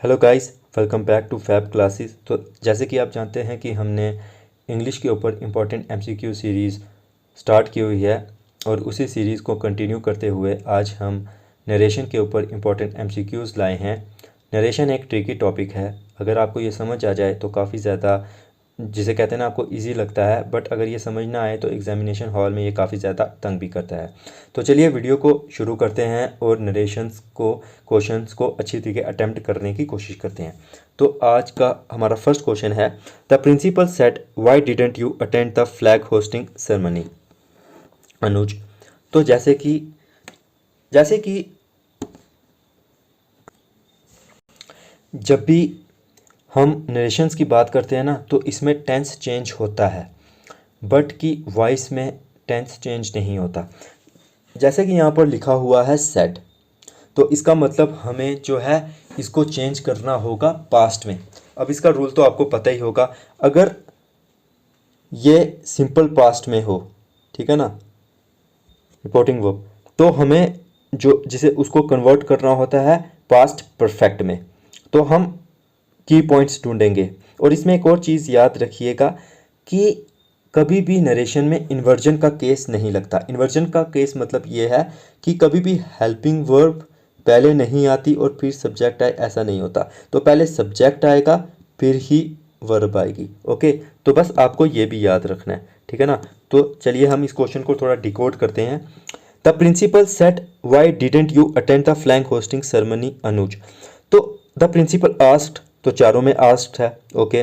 Hello guys, welcome back to Fab Classes. तो जैसे कि आप जानते हैं कि हमने इंग्लिश के ऊपर इम्पॉर्टेंट एमसीक्यू सीरीज़ स्टार्ट की हुई है और उसी सीरीज़ को कंटिन्यू करते हुए आज हम नरेशन के ऊपर इम्पॉर्टेंट एमसीक्यूज़ लाए हैं। नरेशन एक ट्रिकी टॉपिक है। अगर आपको ये समझ आ जाए तो काफ़ी ज़्यादा, जिसे कहते हैं ना, आपको इजी लगता है, बट अगर ये समझ ना आए तो एग्जामिनेशन हॉल में ये काफ़ी ज़्यादा तंग भी करता है। तो चलिए वीडियो को शुरू करते हैं और नरेशंस को, क्वेश्चंस को अच्छी तरीके अटेम्प्ट करने की कोशिश करते हैं। तो आज का हमारा फर्स्ट क्वेश्चन है, the principal said why didn't you attend the flag hoisting ceremony Anuj. तो जैसे कि जब भी हम नरेशंस की बात करते हैं ना, तो इसमें टेंस चेंज होता है, बट की वॉइस में टेंस चेंज नहीं होता। जैसे कि यहाँ पर लिखा हुआ है सेड, तो इसका मतलब हमें जो है इसको चेंज करना होगा पास्ट में। अब इसका रूल तो आपको पता ही होगा, अगर ये सिंपल पास्ट में हो, ठीक है ना, रिपोर्टिंग वर्ब, तो हमें जो जिसे उसको कन्वर्ट करना होता है पास्ट परफेक्ट में। तो हम की पॉइंट्स ढूंढेंगे। और इसमें एक और चीज़ याद रखिएगा कि कभी भी नरेशन में इन्वर्जन का केस नहीं लगता। इन्वर्जन का केस मतलब ये है कि कभी भी हेल्पिंग वर्ब पहले नहीं आती और फिर सब्जेक्ट आए, ऐसा नहीं होता। तो पहले सब्जेक्ट आएगा फिर ही वर्ब आएगी। ओके, तो बस आपको ये भी याद रखना है, ठीक है ना। तो चलिए हम इस क्वेश्चन को थोड़ा डिकोड करते हैं। The principal said why didn't you attend the flag hoisting ceremony Anuj. तो द प्रिंसिपल आस्क्ड, तो चारों में आस्क्ड है। ओके,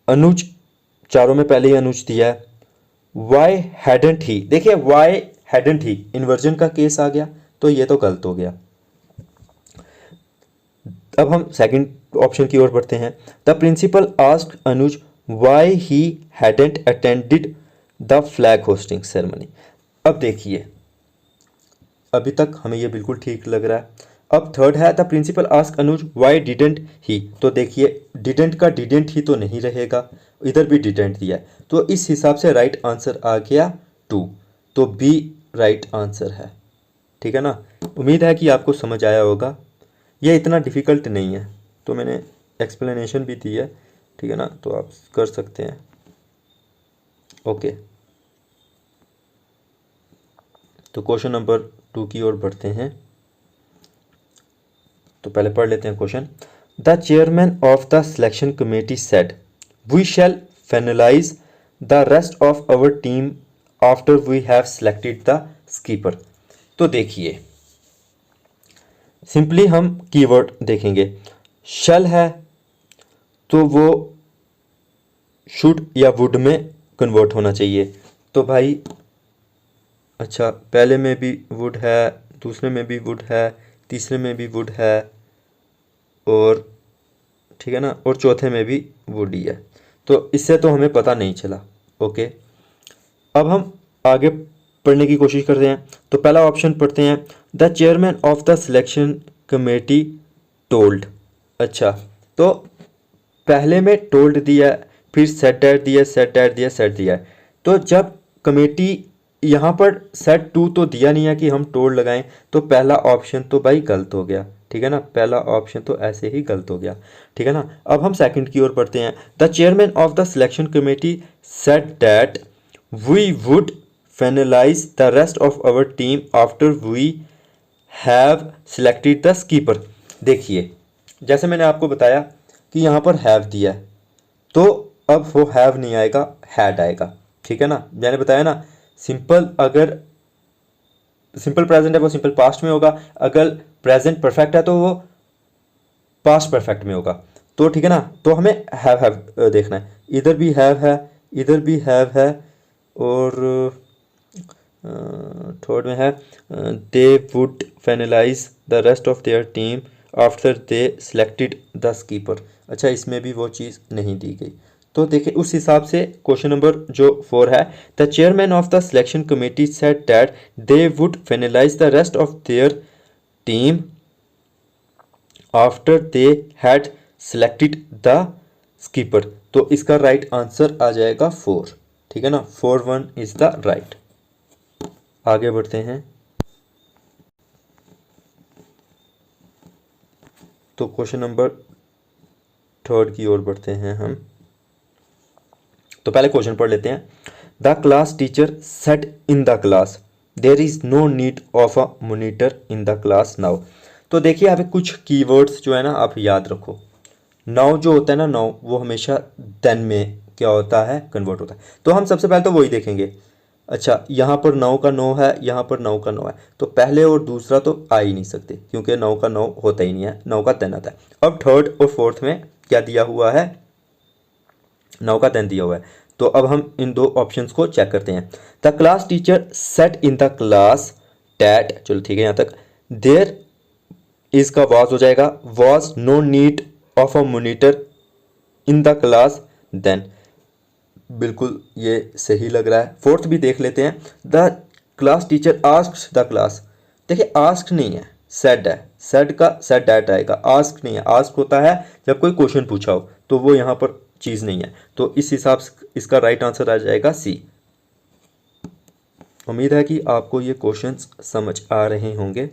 अनुज, चारों में पहले ही अनुज दिया है। वाई हैडेंट ही, देखिए वाई हैडेंट ही इन्वर्जन का केस आ गया, तो ये तो गलत हो गया। अब हम सेकंड ऑप्शन की ओर बढ़ते हैं। The principal asked Anuj why he hadn't attended the flag hoisting ceremony. अब देखिए, अभी तक हमें ये बिल्कुल ठीक लग रहा है। अब थर्ड है, the principal ask Anuj why didn't he. तो देखिए डिडेंट का डिडेंट ही तो नहीं रहेगा, इधर भी डिडेंट दिया है, तो इस हिसाब से राइट आंसर आ गया 2। तो बी राइट आंसर है, ठीक है ना। उम्मीद है कि आपको समझ आया होगा, ये इतना डिफ़िकल्ट नहीं है। तो मैंने एक्सप्लेनेशन भी दी है, ठीक है ना, तो आप कर सकते हैं। ओके, तो क्वेश्चन नंबर 2 की ओर बढ़ते हैं। तो पहले पढ़ लेते हैं question. The chairman of the selection committee said we shall finalise the rest of our team after we have selected the skipper. तो देखिए, सिंपली हम कीवर्ड देखेंगे। शैल है तो वो शुड या वुड में कन्वर्ट होना चाहिए। तो भाई अच्छा, पहले में भी वुड है, दूसरे में भी वुड है, तीसरे में भी वुड है, और ठीक है ना, और चौथे में भी वुड ही है। तो इससे तो हमें पता नहीं चला। ओके, अब हम आगे पढ़ने की कोशिश करते हैं। तो पहला ऑप्शन पढ़ते हैं, the chairman of the selection committee told. अच्छा, तो पहले में टोल्ड दिया है, फिर सेट डैट दिया, सेट डैट दिया, सेट दिया है। तो जब कमेटी, यहाँ पर सेट टू तो दिया नहीं है कि हम टोल्ड लगाएं, तो पहला ऑप्शन तो भाई गलत हो गया, ठीक है ना। पहला ऑप्शन तो ऐसे ही गलत हो गया, ठीक है ना। अब हम सेकंड की ओर पढ़ते हैं। The chairman of the selection committee said that we would finalise the rest of our team after we have selected the skipper. देखिए, जैसे मैंने आपको बताया कि यहाँ पर हैव दिया है, तो अब वो हैव नहीं आएगा, हैड आएगा, ठीक है ना। मैंने बताया ना, सिंपल, अगर सिंपल प्रेजेंट है वो सिंपल पास्ट में होगा, अगर प्रेजेंट परफेक्ट है तो वो पास्ट परफेक्ट में होगा। तो ठीक है ना, तो हमें हैव देखना है। इधर भी हैव है, इधर भी हैव है, और थर्ड में है they would finalise the rest of their team after they selected the skipper. अच्छा, इसमें भी वो चीज़ नहीं दी गई। तो देखिए, उस हिसाब से क्वेश्चन नंबर जो 4 है, the chairman of the selection committee said that they would finalise the rest of their team after they had selected the skipper. तो इसका राइट आंसर आ जाएगा 4, ठीक है ना। 4-1 इज द राइट। आगे बढ़ते हैं। तो क्वेश्चन नंबर थर्ड की ओर बढ़ते हैं हम। तो पहले क्वेश्चन पढ़ लेते हैं। The class teacher said in the class there is no need of a monitor in the class now. तो देखिए यहाँ पे कुछ कीवर्ड्स जो है ना आप याद रखो। नाउ जो होता है ना, नाउ वो हमेशा देन में क्या होता है, कन्वर्ट होता है। तो हम सबसे पहले तो वही देखेंगे। अच्छा, यहाँ पर नाउ का नो है, यहाँ पर नाउ का नो है, तो पहले और दूसरा तो आ ही नहीं सकते क्योंकि नाउ का नो होता ही नहीं है, नाउ का देन आता है। अब थर्ड और फोर्थ में क्या दिया हुआ है, नाउ का देन दिया हुआ है। तो अब हम इन दो ऑप्शंस को चेक करते हैं। The class teacher said in the class that, चलो ठीक है यहाँ तक। देयर इज का वाज हो जाएगा, was no need of a monitor in the class then, बिल्कुल ये सही लग रहा है। फोर्थ भी देख लेते हैं। The class teacher asked the class, देखिए आस्क नहीं है, सेड है, सेड का सेड डैट आएगा, आस्क नहीं है। आस्क होता है जब कोई क्वेश्चन पूछा हो, तो वो यहाँ पर चीज़ नहीं है। तो इस हिसाब से इसका राइट आंसर आ जाएगा सी। उम्मीद है कि आपको ये क्वेश्चंस समझ आ रहे होंगे।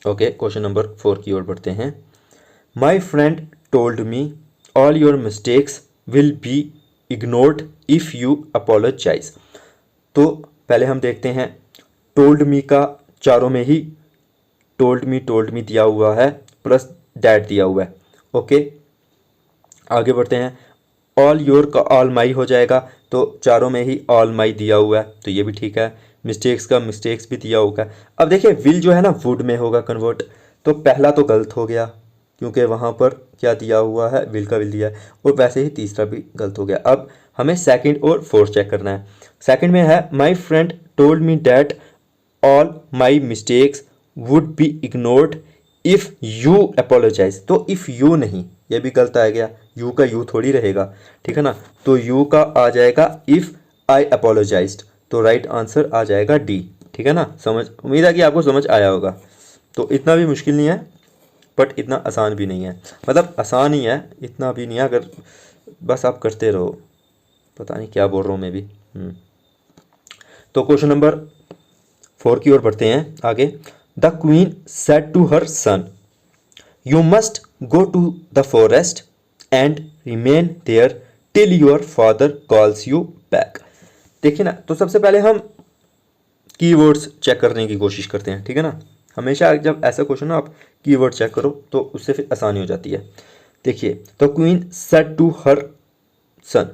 ओके, क्वेश्चन नंबर 4 की ओर बढ़ते हैं। My friend told me all your mistakes will be ignored if you apologise. तो पहले हम देखते हैं टोल्ड मी का चारों में ही टोल्ड मी दिया हुआ है प्लस डैट दिया हुआ है। ओके, आगे बढ़ते हैं। ऑल योर का ऑल माई हो जाएगा, तो चारों में ही ऑल माई दिया हुआ है, तो ये भी ठीक है। मिस्टेक्स का मिस्टेक्स भी दिया होगा। अब देखिए विल जो है ना वुड में होगा कन्वर्ट, तो पहला तो गलत हो गया क्योंकि वहाँ पर क्या दिया हुआ है, विल का विल दिया है, और वैसे ही तीसरा भी गलत हो गया। अब हमें सेकंड और फोर्थ चेक करना है। सेकंड में है my friend told me that all my mistakes would be ignored if you apologise, तो इफ़ यू नहीं, ये भी गलत आ गया, यू का यू थोड़ी रहेगा, ठीक है ना। तो यू का आ जाएगा इफ़ आई अपोलोजाइज्ड, तो राइट आंसर आ जाएगा डी, ठीक है ना। समझ, उम्मीद है कि आपको समझ आया होगा। तो इतना भी मुश्किल नहीं है बट इतना आसान भी नहीं है, मतलब आसान ही है, इतना भी नहीं है, अगर बस आप करते रहो। पता नहीं क्या बोल रहा हूँ मैं भी। तो क्वेश्चन नंबर 4 की ओर बढ़ते हैं आगे। The queen said to her son you must go to the forest and remain there till your father calls you back. देखिए ना, तो सबसे पहले हम कीवर्ड्स चेक करने की कोशिश करते हैं, ठीक है ना। हमेशा जब ऐसा क्वेश्चन ना आप कीवर्ड चेक करो तो उससे फिर आसानी हो जाती है। देखिए, तो queen said to her son,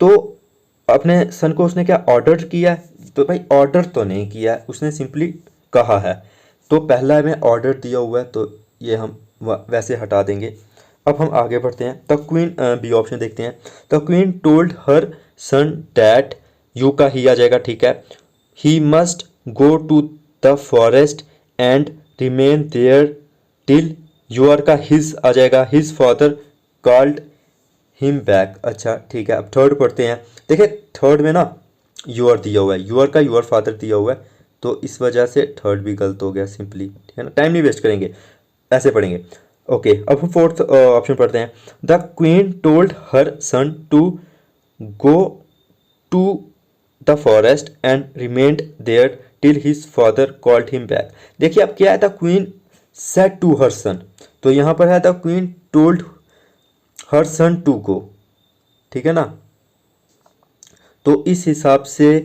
तो अपने सन को उसने क्या ऑर्डर किया? तो भाई ऑर्डर तो नहीं किया, उसने सिंपली कहा है। तो पहला में ऑर्डर दिया हुआ है, तो ये हम वैसे हटा देंगे। अब हम आगे बढ़ते हैं। द क्वीन, बी ऑप्शन देखते हैं। The queen told her son that, you का ही आ जाएगा, ठीक है। He must go to the forest and remain there till, your का हिज आ जाएगा, his father called him back. अच्छा ठीक है, अब थर्ड पढ़ते हैं। देखिए थर्ड में ना यूर दिया हुआ है, यूर का यूर फादर दिया हुआ है, तो इस वजह से थर्ड भी गलत हो गया सिंपली, ठीक है ना। टाइम नहीं वेस्ट करेंगे, ऐसे पढ़ेंगे। ओके, अब हम फोर्थ ऑप्शन पढ़ते हैं। The queen told her son to go to the forest and remained there till his father called him back. देखिए अब क्या है, the queen said to her son, तो यहाँ पर है the queen told her son to go, ठीक है ना। तो इस हिसाब से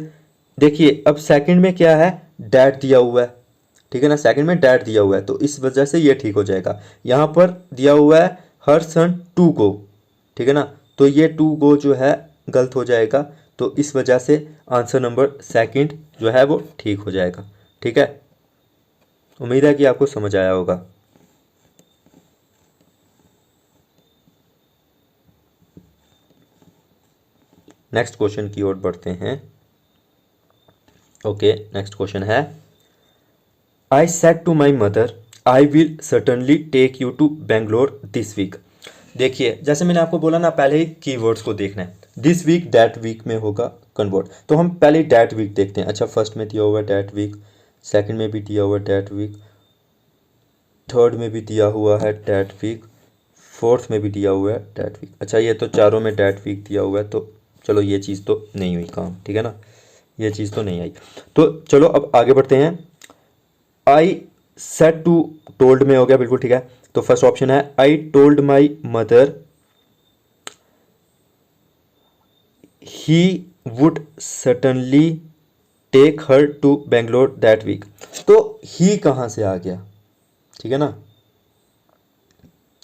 देखिए अब सेकंड में क्या है, डैट दिया हुआ है, ठीक है ना। सेकंड में डैट दिया हुआ है, तो इस वजह से ये ठीक हो जाएगा। यहाँ पर दिया हुआ है हर सन टू गो, ठीक है ना, तो ये टू गो जो है गलत हो जाएगा। तो इस वजह से आंसर नंबर सेकंड जो है वो ठीक हो जाएगा, ठीक है। उम्मीद है कि आपको समझ आया होगा। नेक्स्ट क्वेश्चन की ओर बढ़ते हैं। ओके, नेक्स्ट क्वेश्चन है, I said to my mother I will certainly take you to Bangalore this week. देखिए जैसे मैंने आपको बोला ना, पहले ही कीवर्ड्स को देखना है। दिस वीक डैट वीक में होगा कन्वर्ट, तो हम पहले डैट वीक देखते हैं। अच्छा, फर्स्ट में दिया हुआ है डैट वीक, सेकंड में भी दिया हुआ है डैट वीक, थर्ड में भी दिया हुआ है डैट वीक, फोर्थ में भी दिया हुआ है डैट वीक। अच्छा, ये तो चारों में डैट वीक दिया हुआ है, तो चलो ये चीज़ तो नहीं हुई काम, ठीक है ना, ये चीज़ तो नहीं आई। तो चलो अब आगे बढ़ते हैं। आई सेड टू टोल्ड में हो गया, बिल्कुल ठीक है। तो फर्स्ट ऑप्शन है I told my mother he would certainly take her to Bangalore that week. तो ही कहाँ से आ गया, ठीक है ना,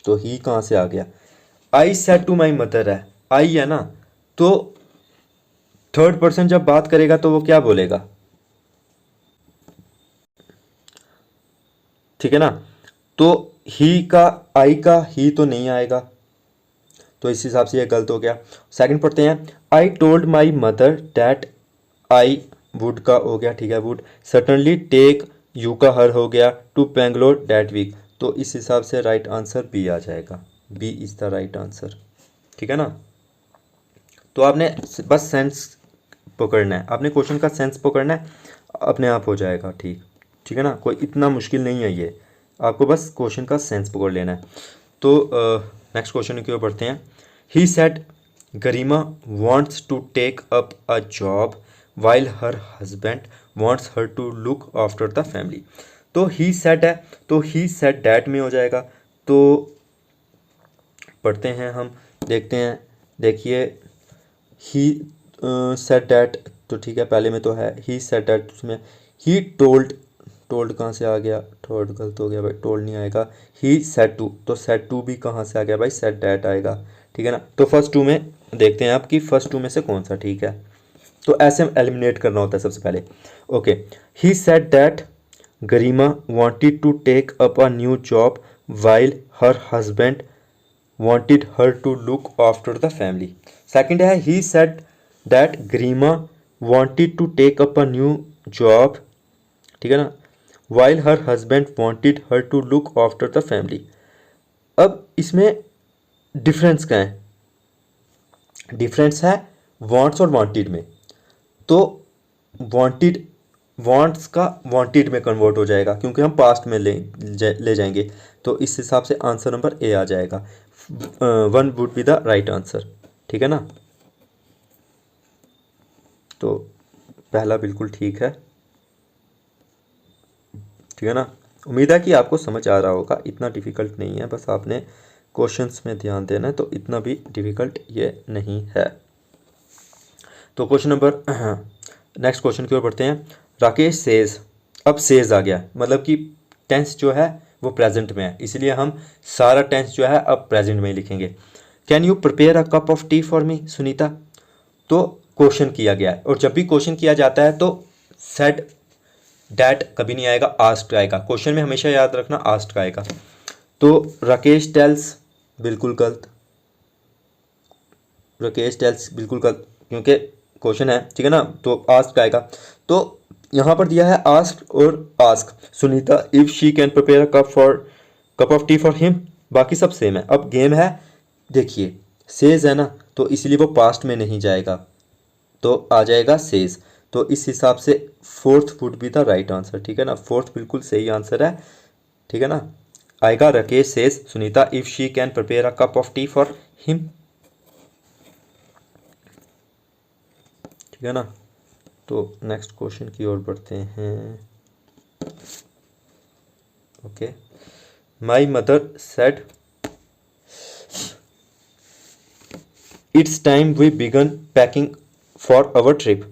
तो ही कहाँ से आ गया, I said to my mother है, आई है ना, तो थर्ड पर्सन जब बात करेगा तो वो क्या बोलेगा, ठीक है ना। तो ही का, आई का ही तो नहीं आएगा, तो इस हिसाब से ये गलत हो गया। सेकंड पढ़ते हैं, आई told my mother that I would का हो गया, ठीक है, वुड सर्टनली टेक, यू का हर हो गया, टू बेंगलोर डैट वीक। तो इस हिसाब से राइट आंसर बी आ जाएगा, B is the right answer, ठीक है ना। तो आपने बस सेंस पकड़ना है, आपने क्वेश्चन का सेंस पकड़ना है, अपने आप हो जाएगा ठीक, ठीक है ना, कोई इतना मुश्किल नहीं है ये, आपको बस क्वेश्चन का सेंस पकड़ लेना है। तो नेक्स्ट क्वेश्चन की ओर बढ़ते हैं। He said Garima wants to take up a job while her husband wants her to look after the family. तो ही सेड है, तो ही सेड डैट में हो जाएगा। तो पढ़ते हैं हम, देखते हैं, देखिए ही सेड डैट, तो ठीक है, पहले में तो है ही सेड डैट, उसमें ही टोल्ड, टोल्ड कहाँ से आ गया, थर्ड गलत हो गया भाई, टोल्ड नहीं आएगा। ही सेड टू, तो सेड टू भी कहाँ से आ गया भाई, सेड डैट आएगा, ठीक है ना। तो फर्स्ट टू में देखते हैं आप कि फर्स्ट टू में से कौन सा ठीक है, तो ऐसे एलिमिनेट करना होता है सबसे पहले। Okay, he said that Garima wanted to take up a new job while her husband wanted her to look after the family. Second है he said that Garima wanted to take up a new job, ठीक है ना, while her husband wanted her to look after the family. अब इसमें difference क्या है, difference है wants और wanted में। तो wanted, wants का wanted में कन्वर्ट हो जाएगा क्योंकि हम पास्ट में ले जाएंगे, तो इस हिसाब से आंसर नंबर ए आ जाएगा, 1 would be the right answer, ठीक है ना। तो पहला बिल्कुल ठीक है, ठीक है ना। उम्मीद है कि आपको समझ आ रहा होगा, इतना डिफ़िकल्ट नहीं है, बस आपने क्वेश्चंस में ध्यान देना है, तो इतना भी डिफ़िकल्ट ये नहीं है। तो क्वेश्चन नंबर, नेक्स्ट क्वेश्चन की ओर बढ़ते हैं। राकेश सेज, अब सेज आ गया, मतलब कि टेंस जो है वो प्रेजेंट में है, इसलिए हम सारा टेंस जो है अब प्रेजेंट में ही लिखेंगे। Can you prepare a cup of T for me Sunita. तो क्वेश्चन किया गया है, और जब भी क्वेश्चन किया जाता है तो सेड डैट कभी नहीं आएगा, आस्क्ड आएगा, क्वेश्चन में हमेशा याद रखना आस्क्ड आएगा। तो राकेश टेल्स बिल्कुल गलत, राकेश टेल्स बिल्कुल गलत क्योंकि क्वेश्चन है, ठीक है ना, तो आस्क्ड आएगा। तो यहाँ पर दिया है आस्क्ड और ask, Sunita if she can prepare a cup of T for him, बाकी सब सेम है। अब गेम है, देखिए सेज है ना, तो इसलिए वो पास्ट में नहीं जाएगा, तो आ जाएगा सेज। तो इस हिसाब से fourth would be the right answer, ठीक है ना, फोर्थ बिल्कुल सही आंसर है, ठीक है ना, आएगा Rakesh says Sunita if she can prepare a cup of T for him, ठीक है ना। तो नेक्स्ट क्वेश्चन की ओर बढ़ते हैं। Okay, my mother said it's time we began packing for our trip.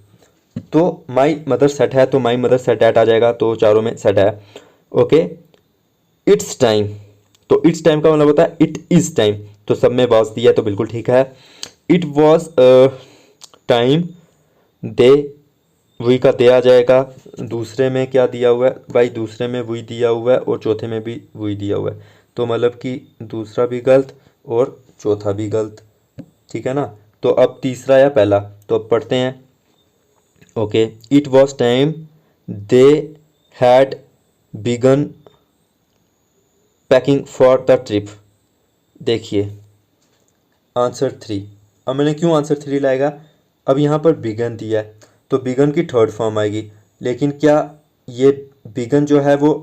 तो माई मदर सेट है, तो माई मदर सेट डैट आ जाएगा, तो चारों में सेट है। ओके, इट्स टाइम, तो इट्स टाइम का मतलब होता है इट इज़ टाइम, तो सब में वॉज दिया है, तो बिल्कुल ठीक है। It was time they, we का दे आ जाएगा। दूसरे में क्या दिया हुआ है भाई, दूसरे में वी दिया हुआ है और चौथे में भी वी दिया हुआ है, तो मतलब कि दूसरा भी गलत और चौथा भी गलत, ठीक है ना। तो अब तीसरा या पहला, तो अब पढ़ते हैं। Okay, it was time they had began packing for the trip. देखिए आंसर 3, अब मैंने क्यों आंसर 3 लाएगा, अब यहाँ पर बिगन दिया है, तो बिगन की थर्ड फॉर्म आएगी, लेकिन क्या ये बिगन जो है वो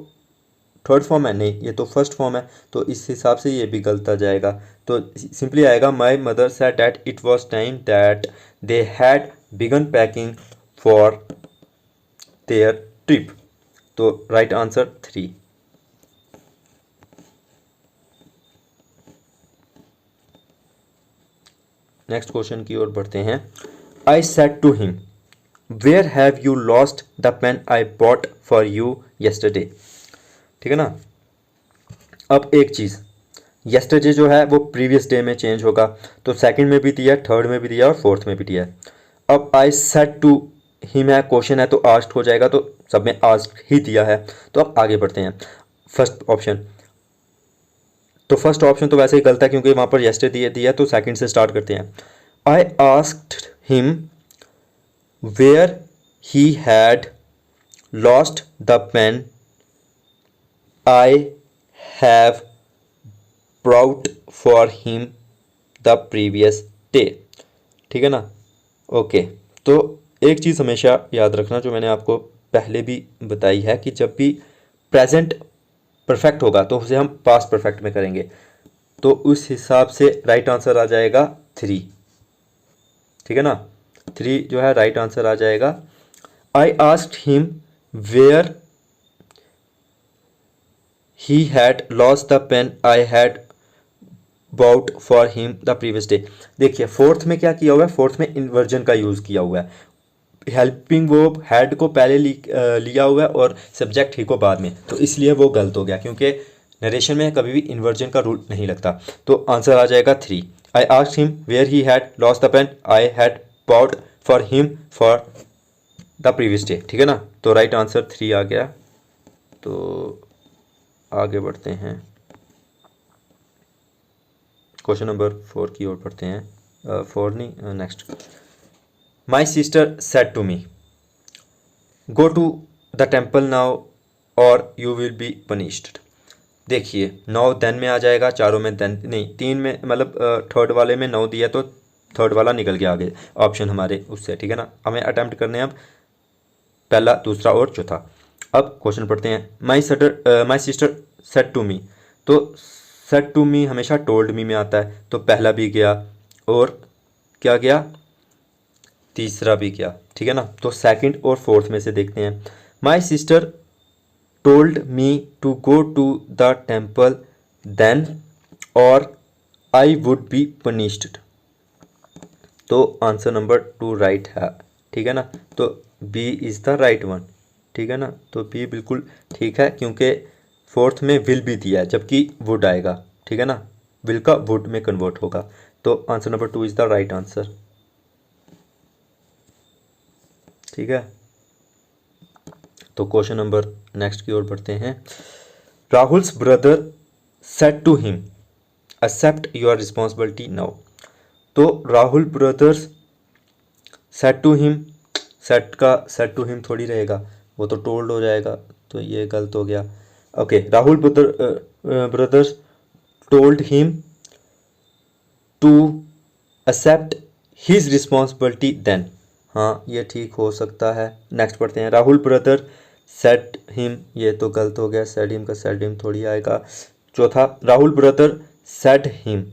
थर्ड फॉर्म है, नहीं, ये तो फर्स्ट फॉर्म है, तो इस हिसाब से ये भी गलत आ जाएगा। तो सिंपली आएगा my mother said that it was time that they had began packing for their trip. तो राइट आंसर 3, नेक्स्ट क्वेश्चन की ओर बढ़ते हैं। I said to him where have you lost the pen I bought for you yesterday. ठीक है ना। अब एक चीज़, येस्टरडे जो है वो प्रीवियस डे में चेंज होगा, तो सेकंड में भी दिया, थर्ड में भी दिया और फोर्थ में भी दिया है। अब आई सेड टू हिम है, क्वेश्चन है तो आस्क्ड हो जाएगा, तो सब में आस्क्ड ही दिया है। तो अब आगे बढ़ते हैं। फर्स्ट ऑप्शन, तो फर्स्ट ऑप्शन तो वैसे ही गलत है क्योंकि वहाँ पर येस्टरडे दिया, तो सेकंड से स्टार्ट करते हैं। I asked him where he had lost the pen I have brought for him the previous day. ठीक है ना। ओके, तो एक चीज़ हमेशा याद रखना जो मैंने आपको पहले भी बताई है कि जब भी प्रेजेंट परफेक्ट होगा तो उसे हम पास्ट परफेक्ट में करेंगे, तो उस हिसाब से राइट आंसर आ जाएगा 3। ठीक है ना, 3 जो है राइट आंसर आ जाएगा। I asked him where he had lost the pen I had bought for him the previous day. देखिए फोर्थ में क्या किया हुआ है, फोर्थ में इन्वर्जन का यूज़ किया हुआ है। हेल्पिंग वर्ब हैड को पहले लिया हुआ है और सब्जेक्ट ही को बाद में, तो इसलिए वो गलत हो गया क्योंकि नरेशन में कभी भी इन्वर्जन का रूल नहीं लगता। तो आंसर आ जाएगा 3। I asked him where he had lost the pen I had bought for him for the previous day. ठीक है ना, तो राइट आंसर 3 आ गया। तो आगे बढ़ते हैं, क्वेश्चन नंबर 4 की ओर बढ़ते हैं। 4 नहीं, next. My sister said to me go to the temple now or you will be punished. देखिए 9 देन में आ जाएगा, चारों में देन नहीं, 3 में मतलब थर्ड वाले में 9 दिया तो थर्ड वाला निकल गया आगे ऑप्शन हमारे उससे। ठीक है ना, हमें अटैम्प्ट करने हैं अब पहला, दूसरा और चौथा। अब क्वेश्चन पढ़ते हैं। My sister said to me, तो सेड टू मी हमेशा टोल्ड मी में आता है, तो पहला भी गया और क्या गया, तीसरा भी गया। ठीक है ना, तो सेकंड और फोर्थ में से देखते हैं। My sister told me to go to the temple then or I would be punished, तो आंसर नंबर 2 राइट है। ठीक है ना, तो B is the right one. ठीक है ना, तो बी बिल्कुल ठीक है क्योंकि फोर्थ में विल भी दिया है जबकि वुड आएगा। ठीक है ना, विल का वुड में कन्वर्ट होगा, तो answer number 2 is the right answer. ठीक है, तो क्वेश्चन नंबर नेक्स्ट की ओर बढ़ते हैं। Rahul's brother said to him accept your responsibility now, तो Rahul brothers said to him, said का सेड टू हिम थोड़ी रहेगा, वो तो टोल्ड हो जाएगा, तो ये गलत हो गया। Okay, Rahul brothers told him to accept his responsibility then, हाँ ये ठीक हो सकता है। नेक्स्ट पढ़ते हैं। राहुल ब्रदर सेड हिम, ये तो गलत हो गया, सेड हिम का सेड हिम थोड़ी आएगा। चौथा, Rahul brother said him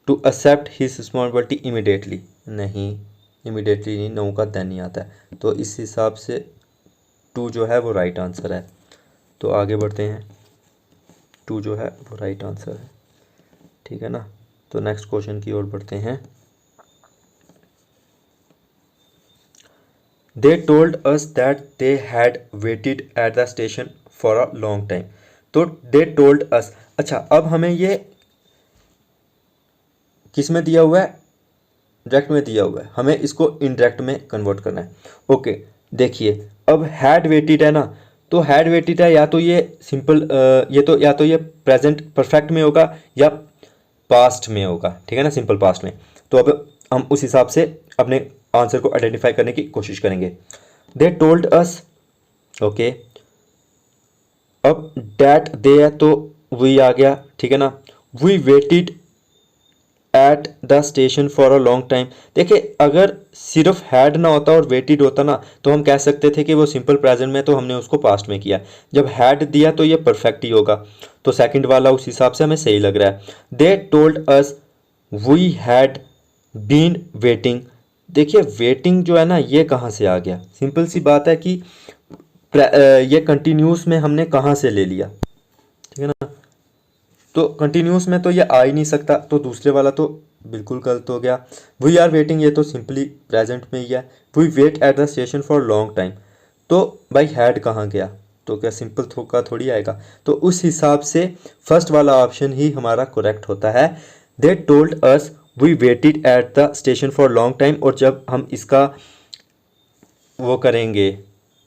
to accept his responsibility immediately, नहीं इमीडिएटली नहीं, 9 का देन नहीं आता है, तो इस हिसाब से 2 जो है वो राइट आंसर है। तो आगे बढ़ते हैं, 2 जो है वो राइट आंसर है। ठीक है ना, तो नेक्स्ट क्वेश्चन की ओर बढ़ते हैं। दे told us that they had weighted at the station for a long time, तो दे टोल्ड अस, अच्छा अब हमें ये किस में दिया हुआ है, डायरेक्ट में दिया हुआ है, हमें इसको इनडायरेक्ट में कन्वर्ट करना है। ओके, देखिए अब हैड वेटेड है ना, तो हैड वेटेड है या तो ये सिंपल ये तो या तो ये प्रेजेंट परफेक्ट में होगा या पास्ट में होगा। ठीक है ना, सिंपल पास्ट में। तो अब हम उस हिसाब से अपने आंसर को आइडेंटिफाई करने की कोशिश करेंगे। दे टोल्ड अस, ओके, अब डैट दे है तो वी आ गया। ठीक है ना, we waited at the station for a long time. देखिए अगर सिर्फ हैड ना होता और वेटेड होता ना तो हम कह सकते थे कि वो सिंपल प्रेजेंट में, तो हमने उसको पास्ट में किया। जब हैड दिया तो ये परफेक्ट ही होगा, तो सेकंड वाला उस हिसाब से हमें सही लग रहा है। They told us we had been waiting, देखिए वेटिंग जो है ना ये कहाँ से आ गया, सिंपल सी बात है कि ये कंटिन्यूस में हमने कहाँ से ले लिया। ठीक है ना, तो कंटिन्यूस में तो ये आ ही नहीं सकता, तो दूसरे वाला तो बिल्कुल गलत हो गया। वी आर वेटिंग, ये तो सिंपली प्रेजेंट में ही है। We wait at the station for long time, तो भाई हैड कहाँ गया, तो क्या सिंपल का थोड़ी आएगा। तो उस हिसाब से फर्स्ट वाला ऑप्शन ही हमारा करेक्ट होता है। They told us we waited at the station for long time, और जब हम इसका वो करेंगे,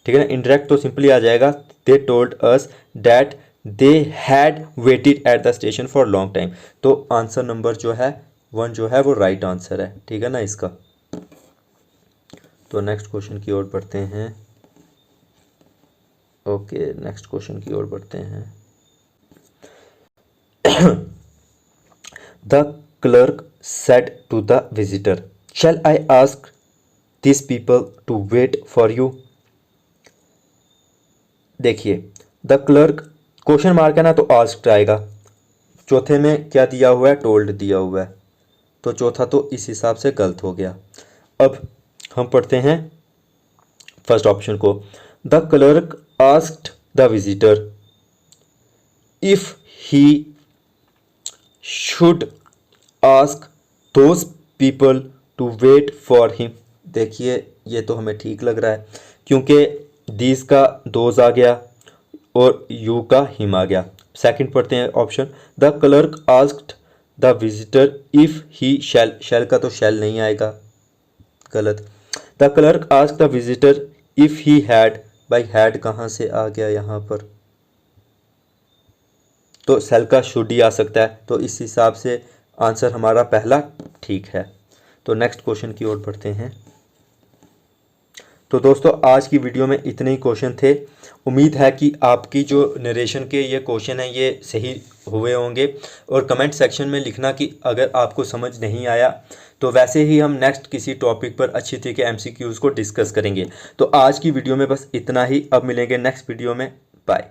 ठीक है ना, इंडायरेक्ट, तो सिंपली आ जाएगा दे told us that they had weighted at the station for long time. तो आंसर नंबर जो है 1 जो है वो राइट आंसर है, ठीक है ना इसका। तो नेक्स्ट क्वेश्चन की ओर बढ़ते हैं। ओके, नेक्स्ट क्वेश्चन की ओर बढ़ते हैं। The clerk said to the visitor, shall I ask this people to wait for you. देखिए द क्लर्क क्वेश्चन मार्क है ना, तो आस्क्ड आएगा। चौथे में क्या दिया हुआ है, टोल्ड दिया हुआ है, तो चौथा तो इस हिसाब से गलत हो गया। अब हम पढ़ते हैं फर्स्ट ऑप्शन को। The clerk asked the visitor if he should ask those people to wait for him. देखिए ये तो हमें ठीक लग रहा है, क्योंकि दीज का दोज आ गया और यू का हिम आ गया। सेकंड पढ़ते हैं option. The clerk asked the visitor if he shall, shall का तो शैल नहीं आएगा, गलत। The clerk asked the visitor if he had, भाई हैड कहाँ से आ गया यहाँ पर, तो शैल का शुड ही आ सकता है, तो इस हिसाब से आंसर हमारा पहला ठीक है। तो नेक्स्ट क्वेश्चन की ओर बढ़ते हैं। तो दोस्तों आज की वीडियो में इतने ही क्वेश्चन थे। उम्मीद है कि आपकी जो नरेशन के ये क्वेश्चन हैं ये सही हुए होंगे, और कमेंट सेक्शन में लिखना कि अगर आपको समझ नहीं आया, तो वैसे ही हम नेक्स्ट किसी टॉपिक पर अच्छी तरीके MCQs को डिस्कस करेंगे। तो आज की वीडियो में बस इतना ही, अब मिलेंगे नेक्स्ट वीडियो में, बाय।